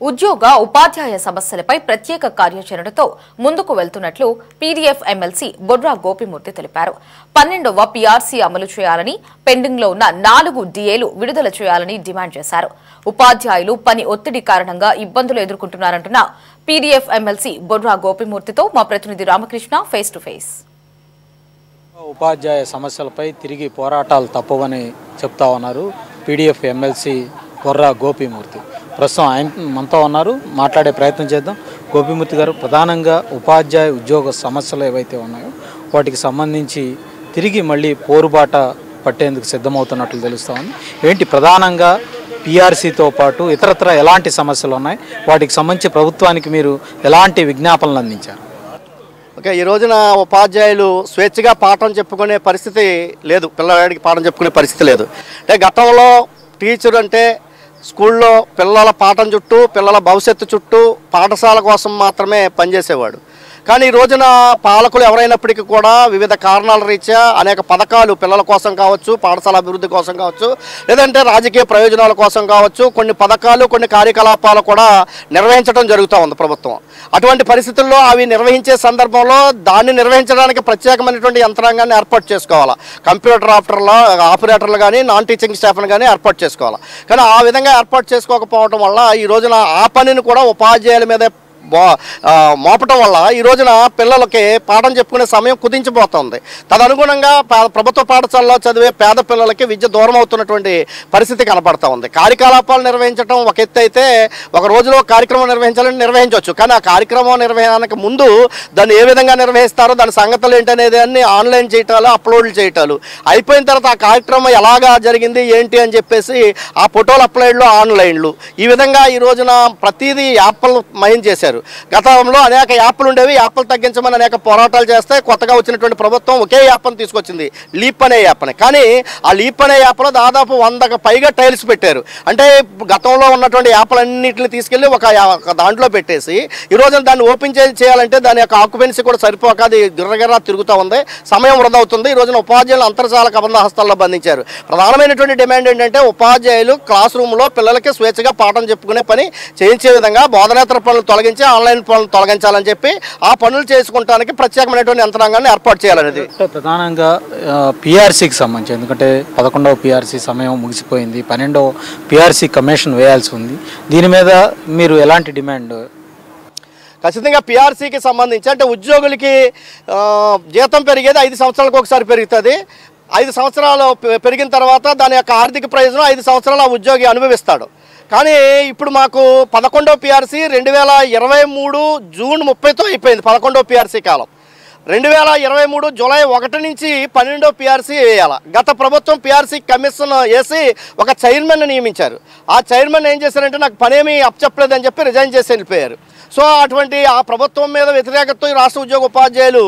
ఉద్యోగ ఉపాధ్యాయ సమస్యలపై ప్రత్యేక కార్యాచరణతో ముందుకు వెళ్తున్నట్లు పీడీఎఫ్ ఎమ్మెల్సీ బొర్రా గోపిమూర్తి తెలిపారు. 12వ పీఆర్సీ అమలు చేయాలని, పెండింగ్లో ఉన్న 4 డీఏలు విడుదల చేయాలని డిమాండ్ చేశారు. ఉపాధ్యాయులు పని ఒత్తిడి కారణంగా ఇబ్బందులు ఎదుర్కొంటున్నారంటున్న పీడీఎఫ్ ఎమ్మెల్సీ బొర్రా గోపిమూర్తితో మా ప్రతినిధి రామకృష్ణ ఫేస్ టు ఫేస్. ఉపాధ్యాయ సమస్యలపై తిరిగి పోరాటాలు తప్పవని చెప్తా ఉన్నారు పీడీఎఫ్ ఎమ్మెల్సీ బొర్రా గోపిమూర్తి. ప్రస్తుతం ఆయన మనతో ఉన్నారు, మాట్లాడే ప్రయత్నం చేద్దాం. గోపిమూర్తి గారు, ప్రధానంగా ఉపాధ్యాయ ఉద్యోగ సమస్యలు ఏవైతే ఉన్నాయో వాటికి సంబంధించి తిరిగి మళ్ళీ పోరుబాట పట్టేందుకు సిద్ధమవుతున్నట్లు తెలుస్తూ ఉంది. ఏంటి ప్రధానంగా పీఆర్సీతో పాటు ఇతరత్ర ఎలాంటి సమస్యలు ఉన్నాయి, వాటికి సంబంధించి ప్రభుత్వానికి మీరు ఎలాంటి విజ్ఞాపనలు అందించారు? ఓకే, ఈ రోజున ఉపాధ్యాయులు స్వేచ్ఛగా పాఠం చెప్పుకునే పరిస్థితి లేదు, పిల్లవాడికి పాఠం చెప్పుకునే పరిస్థితి లేదు. అంటే గతంలో టీచర్ అంటే స్కూల్లో పిల్లల పాఠం చుట్టూ, పిల్లల భవిష్యత్తు చుట్టూ, పాఠశాల కోసం మాత్రమే పనిచేసేవాడు. కానీ ఈ రోజున పాలకులు ఎవరైనప్పటికీ కూడా వివిధ కారణాల రీత్యా అనేక పథకాలు పిల్లల కోసం కావచ్చు, పాఠశాల అభివృద్ధి కోసం కావచ్చు, లేదంటే రాజకీయ ప్రయోజనాల కోసం కావచ్చు, కొన్ని పథకాలు, కొన్ని కార్యకలాపాలు కూడా నిర్వహించడం జరుగుతూ ఉంది ప్రభుత్వం. అటువంటి పరిస్థితుల్లో అవి నిర్వహించే సందర్భంలో దాన్ని నిర్వహించడానికి ప్రత్యేకమైనటువంటి యంత్రాంగాన్ని ఏర్పాటు చేసుకోవాలి. కంప్యూటర్ ఆపరేటర్లు కానీ, నాన్ టీచింగ్ స్టాఫ్ని కానీ ఏర్పాటు చేసుకోవాలి. కానీ ఆ విధంగా ఏర్పాటు చేసుకోకపోవడం వల్ల ఈ రోజున ఆ పనిని కూడా ఉపాధ్యాయుల మీద మోపటం వల్ల ఈ రోజున పిల్లలకి పాఠం చెప్పుకునే సమయం కుదించిపోతుంది. తదనుగుణంగా ప్రభుత్వ పాఠశాలలో చదివే పేద పిల్లలకి విద్య దూరం అవుతున్నటువంటి పరిస్థితి కనపడతా ఉంది. కార్యకలాపాలు నిర్వహించడం ఒక ఎత్తు అయితే, ఒక రోజులో కార్యక్రమం నిర్వహించాలని నిర్వహించవచ్చు. కానీ ఆ కార్యక్రమం నిర్వహణకు ముందు దాన్ని ఏ విధంగా నిర్వహిస్తారో, దాని సంగతులు ఏంటనేది అన్ని ఆన్లైన్ చేయటాలు, అప్లోడ్లు చేయటాలు అయిపోయిన తర్వాత ఆ కార్యక్రమం ఎలాగా జరిగింది ఏంటి అని చెప్పేసి ఆ ఫోటోలు అప్లోడ్లు, ఆన్లైన్లు, ఈ విధంగా ఈ రోజున ప్రతిదీ యాప్లు మయం చేశారు. గతంలో అనేక యాప్లు ఉండేవి, యాప్లు తగ్గించమని అనేక పోరాటాలు చేస్తే కొత్తగా వచ్చినటువంటి ప్రభుత్వం ఒకే యాప్ని తీసుకొచ్చింది, లీప్ అనే యాప్ని. కానీ ఆ లీప్ అనే యాప్లో దాదాపు 100కు పైగా టైల్స్ పెట్టారు. అంటే గతంలో ఉన్నటువంటి యాప్లన్నింటిని తీసుకెళ్ళి ఒక దాంట్లో పెట్టేసి ఈ రోజున దాన్ని ఓపెన్ చేయాలంటే దాని యొక్క ఆక్యుపెన్సీ కూడా సరిపోక అది గిర్రగిర్రా తిరుగుతూ ఉంది, సమయం వృధా అవుతుంది. ఈ రోజున ఉపాధ్యాయులు అంతర్జాల కబంధ హస్తాల్లో బంధించారు. ప్రధానమైనటువంటి డిమాండ్ ఏంటంటే ఉపాధ్యాయులు క్లాస్ రూమ్లో పిల్లలకి స్వేచ్ఛగా పాఠం చెప్పుకునే పని చేయించే విధంగా బోధనేతర పనులు తొలగించి ఆన్లైన్ పనులు తొలగించాలని చెప్పి ఆ పనులు చేసుకుంటానికి ప్రత్యేకమైనటువంటి యంత్రాంగాన్ని ఏర్పాటు చేయాలనేది ప్రధానంగా పీఆర్సీకి సంబంధించి. ఎందుకంటే 11వ పీఆర్సీ సమయం ముగిసిపోయింది, 12వ పీఆర్సీ కమిషన్ వేయాల్సి ఉంది. దీని మీద మీరు ఎలాంటి డిమాండ్? ఖచ్చితంగా పీఆర్సీకి సంబంధించి అంటే ఉద్యోగులకి జీతం పెరిగేది 5 సంవత్సరాలకు ఒకసారి పెరుగుతుంది. 5 సంవత్సరాలు పెరిగిన తర్వాత దాని యొక్క ఆర్థిక ప్రయోజనం 5 సంవత్సరాలు ఆ ఉద్యోగి అనుభవిస్తాడు. కానీ ఇప్పుడు మాకు 11వ పీఆర్సీ 2023 జూన్ 30తో అయిపోయింది. 11వ పీఆర్సీ కాలం 2023 జూలై 1 నుంచి 12వ పీఆర్సీ వేయాలి. గత ప్రభుత్వం పీఆర్సీ కమిషన్ వేసి ఒక చైర్మన్ నియమించారు. ఆ చైర్మన్ ఏం చేశారంటే నాకు పనేమీ అప్పచెప్పలేదని చెప్పి రిజైన్ చేసి వెళ్ళిపోయారు. సో అటువంటి ఆ ప్రభుత్వం మీద వ్యతిరేకతతో ఈ రాష్ట్ర ఉద్యోగ ఉపాధ్యాయులు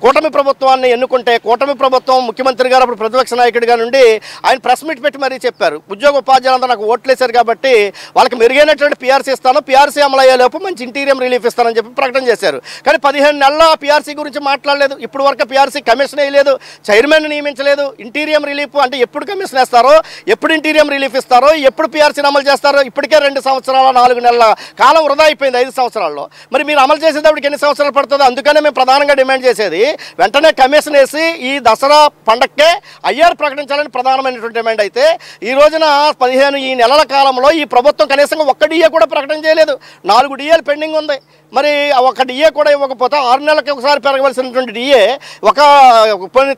కూటమి ప్రభుత్వాన్ని ఎన్నుకుంటే, కూటమి ప్రభుత్వం ముఖ్యమంత్రి గారు అప్పుడు ప్రతిపక్ష నాయకుడిగా నుండి ఆయన ప్రెస్ మీట్ పెట్టి మరీ చెప్పారు, ఉద్యోగ ఉపాధ్యాయులంతా నాకు ఓట్లేశారు కాబట్టి వాళ్ళకి మెరుగైనటువంటి పీఆర్సీ ఇస్తాను, పీఆర్సీ అమలు అయ్యేలోపు మంచి ఇంటీరియం రిలీఫ్ ఇస్తానని చెప్పి ప్రకటన చేశారు. కానీ 15 నెలల పీఆర్సీ గురించి మాట్లాడలేదు. ఇప్పుడు వరకు పీఆర్సీ కమిషన్ వేయలేదు, చైర్మన్ నియమించలేదు. ఇంటీరియం రిలీఫ్ అంటే ఎప్పుడు కమిషన్ వేస్తారో, ఎప్పుడు ఇంటీరియం రిలీఫ్ ఇస్తారో, ఎప్పుడు పీఆర్సీని అమలు చేస్తారో, ఇప్పటికే 2 సంవత్సరాల 4 నెలల కాలం వృధా అయిపోయింది 5 సంవత్సరాల్లో. మరి మీరు అమలు చేసేటప్పటికి ఎన్ని సంవత్సరాలు పడుతుందో? అందుకనే మేము ప్రధానంగా డిమాండ్ చేసేది వెంటనే కమిషన్ వేసి ఈ దసరా పండక్కే ఐఆర్ ప్రకటించాలని ప్రధానమైనటువంటి డిమాండ్. అయితే ఈ రోజున 15 ఈ నెలల కాలంలో ఈ ప్రభుత్వం కనీసంగా 1 డిఏ కూడా ప్రకటన చేయలేదు. 4 డిఏలు పెండింగ్ ఉంది. మరి 1 డిఏ కూడా ఇవ్వకపోతే 6 నెలలకు ఒకసారి పెరగవలసినటువంటి డిఏ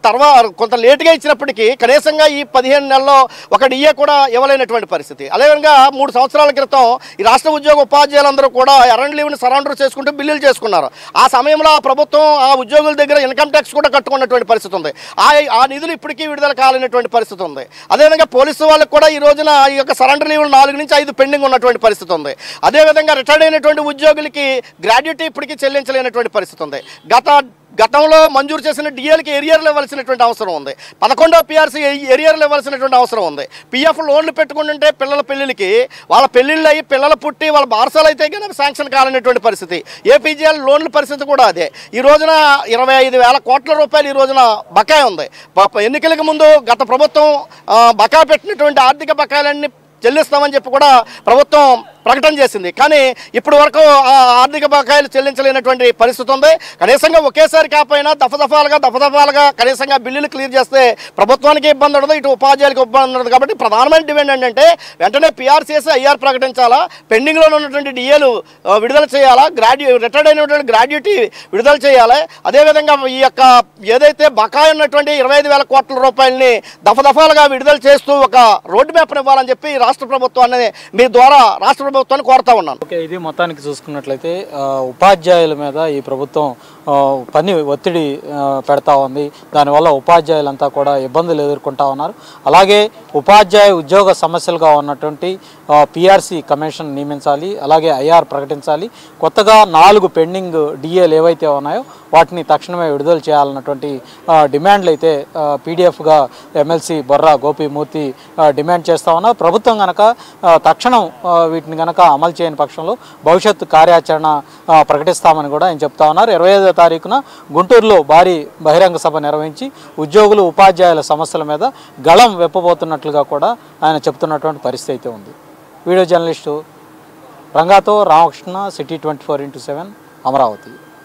తర్వాత కొంత లేటుగా ఇచ్చినప్పటికీ కనీసంగా ఈ 15 నెలల్లో 1 డిఏ కూడా ఇవ్వలేనటువంటి పరిస్థితి. అదేవిధంగా 3 సంవత్సరాల క్రితం ఈ రాష్ట్ర ఉద్యోగ ఉపాధ్యాయులందరూ కూడా ఎరండ్ లీవ్ని సరెండర్ చేసుకుంటూ బిల్లులు చేసుకున్నారు. ఆ సమయంలో ఆ ప్రభుత్వం ఆ ఉద్యోగుల దగ్గర ఇన్కమ్ ట్యాక్స్ కూడా కట్టుకున్నటువంటి పరిస్థితి ఉంది. ఆ నిధులు ఇప్పటికీ విడుదల కాలేనటువంటి పరిస్థితి ఉంది. అదేవిధంగా పోలీసు వాళ్ళకి కూడా ఈ రోజున ఈ యొక్క సరెండర్ లీవ్లు 4 నుంచి 5 పెండింగ్ ఉన్నటువంటి పరిస్థితి ఉంది. అదేవిధంగా రిటైర్డ్ అయినటువంటి ఉద్యోగులకి గ్రాడ్యుటీ ఇప్పటికీ చెల్లించలేనటువంటి పరిస్థితి ఉంది. గతంలో మంజూరు చేసిన డిఏలకి ఏరియర్లు ఇవ్వాల్సినటువంటి అవసరం ఉంది. 11వ పీఆర్సీ ఏరియర్లు ఇవ్వాల్సినటువంటి అవసరం ఉంది. పిఎఫ్ లోన్లు పెట్టుకుంటుంటే పిల్లల పెళ్లిళ్ళకి, వాళ్ళ పెళ్లిళ్ళు అయ్యి పిల్లలు పుట్టి వాళ్ళ బారసాలు అయితే కనుక శాంక్షన్ కాలనేటువంటి పరిస్థితి. ఏపీజీఎల్ లోన్ల పరిస్థితి కూడా అదే. ఈ రోజున 25,000 కోట్ల రూపాయలు ఈ రోజున బకాయి ఉంది. ఎన్నికలకు ముందు గత ప్రభుత్వం బకాయి పెట్టినటువంటి ఆర్థిక బకాయిలన్నీ చెల్లిస్తామని చెప్పి కూడా ప్రభుత్వం ప్రకటన చేసింది. కానీ ఇప్పటి వరకు ఆ ఆర్థిక బకాయిలు చెల్లించలేనటువంటి పరిస్థితి ఉంది. కనీసంగా ఒకేసారి కాకపోయినా దఫదఫాలుగా కనీసంగా బిల్లులు క్లియర్ చేస్తే ప్రభుత్వానికి ఇబ్బంది ఉండదు, ఇటు ఉపాధ్యాయులకు ఇబ్బంది ఉండదు. కాబట్టి ప్రధానమైన డిమాండ్ ఏంటంటే వెంటనే పిఆర్సీఎస్ ఐఆర్ ప్రకటించాలా, పెండింగ్లో ఉన్నటువంటి డిఏలు విడుదల చేయాలా, రిటైర్డ్ అయినటువంటి గ్రాడ్యుయేటీ విడుదల చేయాలి. అదేవిధంగా ఈ యొక్క ఏదైతే బకాయి ఉన్నటువంటి 25,000 కోట్ల రూపాయలని దఫదఫాలుగా విడుదల చేస్తూ ఒక రోడ్ మ్యాప్ని ఇవ్వాలని చెప్పి రాష్ట్ర ప్రభుత్వాన్ని మీ ద్వారా రాష్ట్ర ప్రభుత్వాన్ని కోరుతా ఉన్నాను. ఓకే, ఇది మొత్తానికి చూసుకున్నట్లయితే ఉపాధ్యాయుల మీద ఈ ప్రభుత్వం పని ఒత్తిడి పెడతా ఉంది. దానివల్ల ఉపాధ్యాయులంతా కూడా ఇబ్బందులు ఎదుర్కొంటా ఉన్నారు. అలాగే ఉపాధ్యాయ ఉద్యోగ సమస్యలుగా ఉన్నటువంటి పిఆర్సీ కమిషన్ నియమించాలి, అలాగే ఐఆర్ ప్రకటించాలి, కొత్తగా 4 పెండింగ్ డిఏలు ఏవైతే ఉన్నాయో వాటిని తక్షణమే విడుదల చేయాలన్నటువంటి డిమాండ్లు అయితే పీడిఎఫ్గా ఎమ్మెల్సీ బొర్రా గోపీమూర్తి డిమాండ్ చేస్తూ ఉన్నారు. ప్రభుత్వం కనుక తక్షణం వీటిని కనుక అమలు చేయని పక్షంలో భవిష్యత్తు కార్యాచరణ ప్రకటిస్తామని కూడా ఆయన చెప్తా ఉన్నారు. 25వ తారీఖున గుంటూరులో భారీ బహిరంగ సభ నిర్వహించి ఉద్యోగులు ఉపాధ్యాయుల సమస్యల మీద గళం వెప్పబోతున్నట్లుగా కూడా ఆయన చెప్తున్నటువంటి పరిస్థితి అయితే ఉంది. వీడియో జర్నలిస్టు రంగాతో రామకృష్ణ, సిటీ 24x7 అమరావతి.